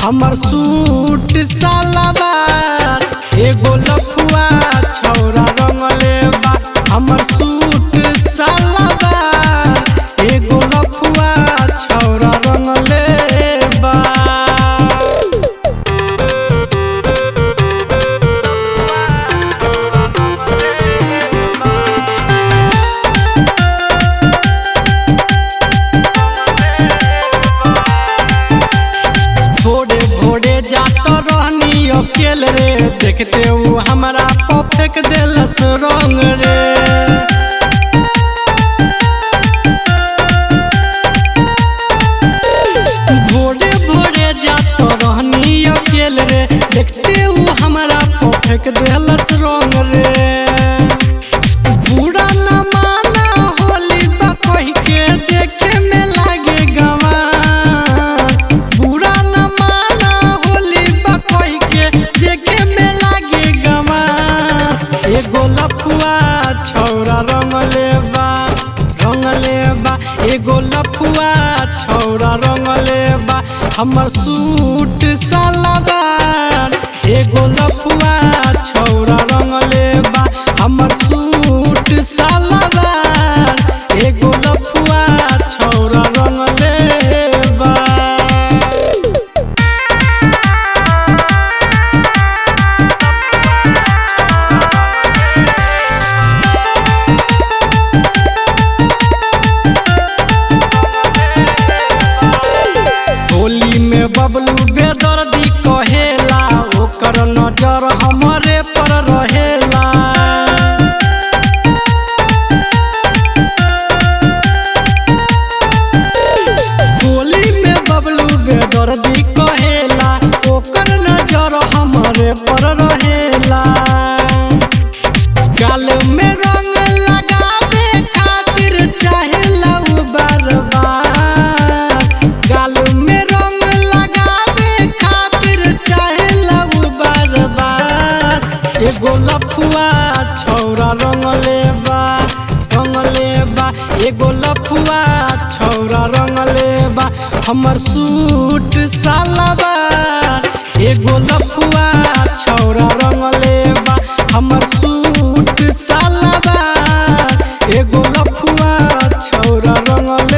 हमर सूट सलवार एगो लफुआ छौरा रंगले बा। हमर सूट सलवार एगो लफुआ छौरा रंगले बा। जात रहनी अकेल रे देखते उ हमरा पर फेंक देलस रंग रे। भोरे भोरे जात रहनी अकेल रे देखते उ हमरा पर फेंक देलस रंग रे। बुरा न माना होली बा कहि के देखे में लागे गंवार। बुरा न माना होली बा कहि के देखे में लागे गंवार। एगो लफुआ छौरा रंगले बा एगो लफुआ छौरा रंगले बा। हमर सूट सलवार एगो लफुआ छौरा रंगले बा। हमर सूट सलवार एगो लफुआ छौरा रंगले बा। होली में बबलू बेदर्दी कहेला ओकर नजर हमरे पर रहेला। होली में बबलू बेदर्दी कहेला ओकर नजर हमरे पर रहेला। गाल में रंग लगावे खातिर चाहेला उ बार बार। गाल में रंग लगावे खातिर चाहेला उ बार बार। एगो लफुआ छौरा रंगले बा एगो लफुआ छौरा रंगले बा। हमर सूट सलवार एगो लफुआ छौरा रंगले बा। हमर सूट सलवार एगो लफुआ छौरा रंगले